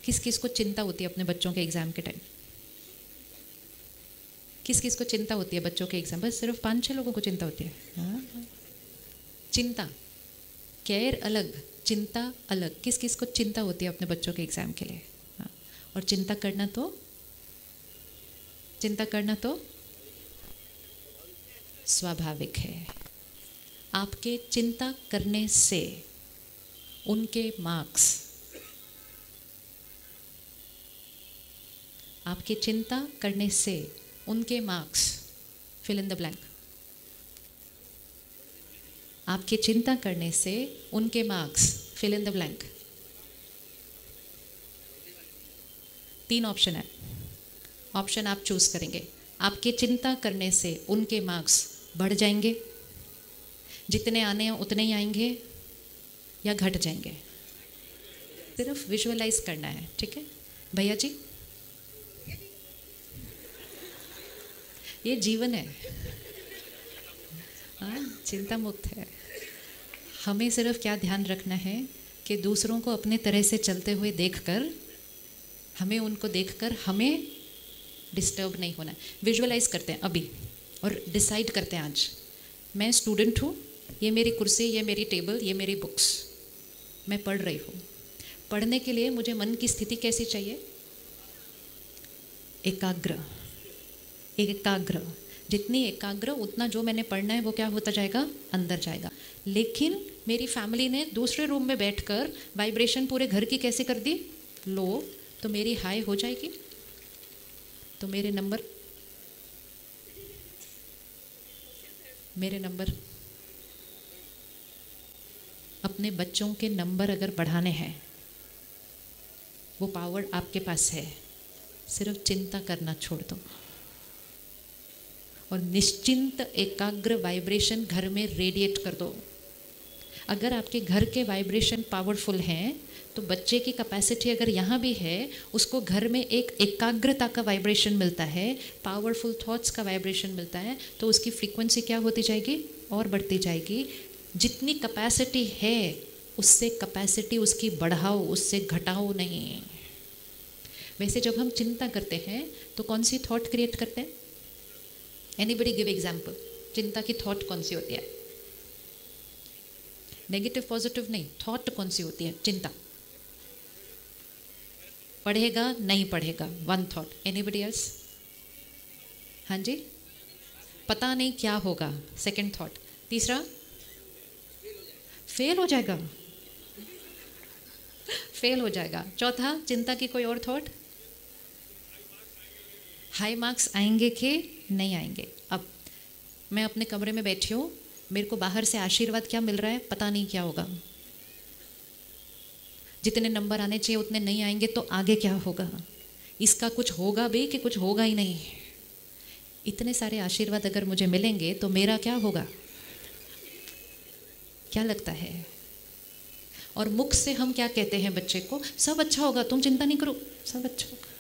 किस किस को चिंता होती है अपने बच्चों के एग्ज़ाम के टाइम? किस किस को चिंता होती है बच्चों के एग्ज़ाम? बस सिर्फ 5-6 लोगों को चिंता होती है। हाँ, चिंता, केयर अलग, चिंता अलग। किस किस को चिंता होती है अपने बच्चों के एग्ज़ाम के लिए? हाँ, और चिंता करना तो स्वाभाविक है। आपके चिंता करने से उनके मार्क्स, आपके चिंता करने से उनके marks, fill in the blank. आपके चिंता करने से उनके marks, fill in the blank. 3 option है, ऑप्शन आप चूज करेंगे। आपके चिंता करने से उनके मार्क्स बढ़ जाएंगे, जितने आने हैं उतने ही आएंगे, या घट जाएंगे। सिर्फ विजुअलाइज करना है, ठीक है भैया जी? ये जीवन है, हाँ, चिंता मुक्त है। हमें सिर्फ क्या ध्यान रखना है कि दूसरों को अपने तरह से चलते हुए देखकर हमें डिस्टर्ब नहीं होना है। विजुअलाइज करते हैं अभी और डिसाइड करते हैं आज मैं स्टूडेंट हूँ, ये मेरी कुर्सी, ये मेरी टेबल, ये मेरी बुक्स, मैं पढ़ रही हूँ। पढ़ने के लिए मुझे मन की स्थिति कैसी चाहिए? एकाग्र। जितनी एकाग्र उतना जो मैंने पढ़ना है वो क्या होता जाएगा? अंदर जाएगा। लेकिन मेरी फैमिली ने दूसरे रूम में बैठकर वाइब्रेशन पूरे घर की कैसे कर दी? लो, तो मेरी हाई हो जाएगी, तो मेरे नंबर अपने बच्चों के नंबर अगर बढ़ाने हैं, वो पावर आपके पास है, सिर्फ चिंता करना छोड़ दो और निश्चिंत एकाग्र वाइब्रेशन घर में रेडिएट कर दो। अगर आपके घर के वाइब्रेशन पावरफुल हैं तो बच्चे की कैपेसिटी अगर यहाँ भी है, उसको घर में एक एकाग्रता का वाइब्रेशन मिलता है, पावरफुल थॉट्स का वाइब्रेशन मिलता है, तो उसकी फ्रीक्वेंसी क्या होती जाएगी? और बढ़ती जाएगी। जितनी कैपेसिटी है उससे कैपेसिटी उसकी बढ़ाओ, उससे घटाओ नहीं। वैसे जब हम चिंता करते हैं तो कौन सी थॉट क्रिएट करते हैं? Anybody give example. चिंता की थॉट कौन सी होती है? नेगेटिव पॉजिटिव नहीं, थॉट कौन सी होती है? चिंता। पढ़ेगा नहीं पढ़ेगा, 1 थॉट। Anybody else? हाँ जी, पता नहीं क्या होगा, 2nd थॉट। तीसरा, फेल हो जाएगा, फेल हो जाएगा। चौथा, चिंता की कोई और थॉट? हाई मार्क्स आएंगे कि नहीं आएंगे। अब मैं अपने कमरे में बैठी हूँ, मेरे को बाहर से आशीर्वाद क्या मिल रहा है? पता नहीं क्या होगा। जितने नंबर आने चाहिए उतने नहीं आएंगे तो आगे क्या होगा? इसका कुछ होगा भी कि कुछ होगा ही नहीं। इतने सारे आशीर्वाद अगर मुझे मिलेंगे तो मेरा क्या होगा? क्या लगता है? और मुख से हम क्या कहते हैं बच्चे को? सब अच्छा होगा, तुम चिंता नहीं करो, सब अच्छा होगा।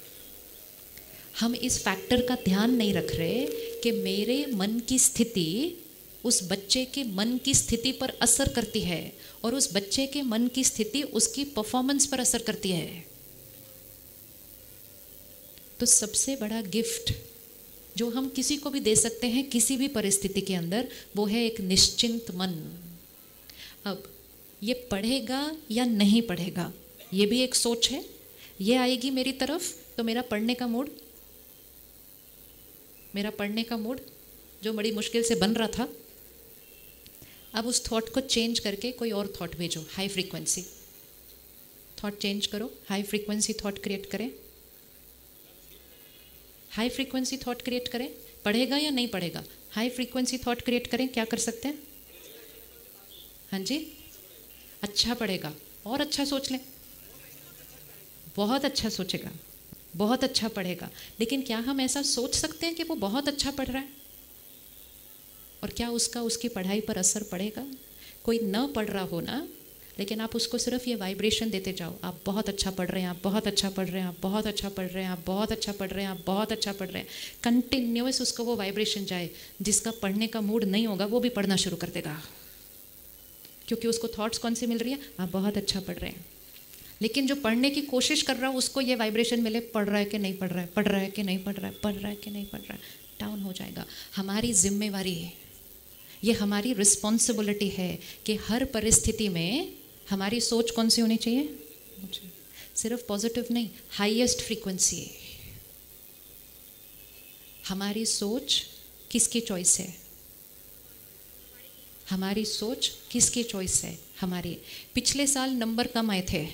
हम इस फैक्टर का ध्यान नहीं रख रहे कि मेरे मन की स्थिति उस बच्चे के मन की स्थिति पर असर करती है और उस बच्चे के मन की स्थिति उसकी परफॉर्मेंस पर असर करती है। तो सबसे बड़ा गिफ्ट जो हम किसी को भी दे सकते हैं किसी भी परिस्थिति के अंदर, वो है एक निश्चिंत मन। अब ये पढ़ेगा या नहीं पढ़ेगा, ये भी एक सोच है। ये आएगी मेरी तरफ तो मेरा पढ़ने का मूड जो बड़ी मुश्किल से बन रहा था, अब उस थॉट को चेंज करके कोई और थॉट भेजो, हाई फ्रीक्वेंसी थॉट चेंज करो, हाई फ्रीक्वेंसी थॉट क्रिएट करें, हाई फ्रीक्वेंसी थॉट क्रिएट करें। पढ़ेगा या नहीं पढ़ेगा, हाई फ्रीक्वेंसी थॉट क्रिएट करें। क्या कर सकते हैं? हाँ जी, अच्छा पढ़ेगा और अच्छा सोच लें, बहुत अच्छा सोचेगा, बहुत अच्छा पढ़ेगा। लेकिन क्या हम ऐसा सोच सकते हैं कि वो बहुत अच्छा पढ़ रहा है और क्या उसका उसकी पढ़ाई पर असर पड़ेगा? कोई न पढ़ रहा हो ना, लेकिन आप उसको सिर्फ ये वाइब्रेशन देते जाओ, आप बहुत अच्छा पढ़ रहे हैं, आप बहुत अच्छा पढ़ रहे हैं, आप बहुत अच्छा पढ़ रहे हैं, आप बहुत अच्छा पढ़ रहे हैं, आप बहुत अच्छा पढ़ रहे हैं। कंटिन्यूअस उसको वो वाइब्रेशन जाए। जिसका पढ़ने का मूड नहीं होगा वो भी पढ़ना शुरू कर देगा, क्योंकि उसको थॉट्स कौन सी मिल रही है? आप बहुत अच्छा पढ़ रहे हैं। लेकिन जो पढ़ने की कोशिश कर रहा है उसको ये वाइब्रेशन मिले, पढ़ रहा है कि नहीं पढ़ रहा है, पढ़ रहा है कि नहीं पढ़ रहा है, पढ़ रहा है कि नहीं पढ़ रहा है, डाउन हो जाएगा। हमारी जिम्मेवारी है, ये हमारी रिस्पॉन्सिबिलिटी है कि हर परिस्थिति में हमारी सोच कौन सी होनी चाहिए, सिर्फ पॉजिटिव नहीं, हाईएस्ट फ्रीक्वेंसी। हमारी सोच किसकी चॉइस है? हमारी सोच किसकी चॉइस है? हमारी। पिछले साल नंबर कम आए थे,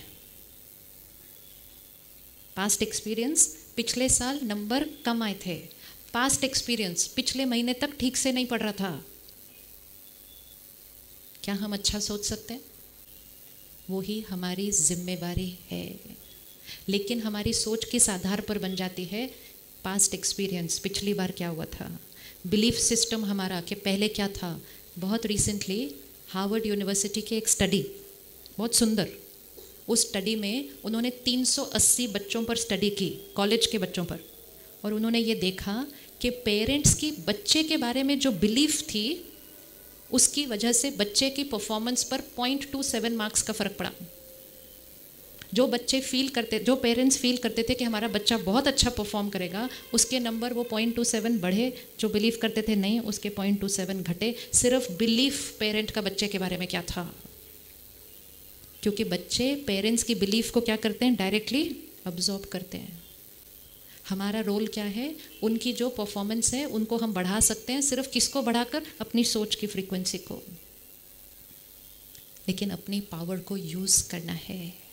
पास्ट एक्सपीरियंस, पिछले साल नंबर कम आए थे। पास्ट एक्सपीरियंस, पिछले महीने तक ठीक से नहीं पढ़ रहा था। क्या हम अच्छा सोच सकते हैं? वो ही हमारी जिम्मेवारी है। लेकिन हमारी सोच किस आधार पर बन जाती है? पास्ट एक्सपीरियंस, पिछली बार क्या हुआ था, बिलीफ सिस्टम हमारा कि पहले क्या था। बहुत रिसेंटली हार्वर्ड यूनिवर्सिटी की एक स्टडी, बहुत सुंदर, उस स्टडी में उन्होंने 380 बच्चों पर स्टडी की, कॉलेज के बच्चों पर, और उन्होंने ये देखा कि पेरेंट्स की बच्चे के बारे में जो बिलीफ थी उसकी वजह से बच्चे की परफॉर्मेंस पर 0.27 मार्क्स का फ़र्क पड़ा। जो बच्चे फील करते, जो पेरेंट्स फील करते थे कि हमारा बच्चा बहुत अच्छा परफॉर्म करेगा, उसके नंबर वो 0.27 बढ़े। जो बिलीव करते थे नहीं, उसके 0.27 घटे। सिर्फ बिलीफ पेरेंट का बच्चे के बारे में क्या था, क्योंकि बच्चे पेरेंट्स की बिलीफ को क्या करते हैं, डायरेक्टली अब्जॉर्ब करते हैं। हमारा रोल क्या है? उनकी जो परफॉर्मेंस है उनको हम बढ़ा सकते हैं, सिर्फ किसको बढ़ाकर? अपनी सोच की फ्रीक्वेंसी को। लेकिन अपनी पावर को यूज़ करना है।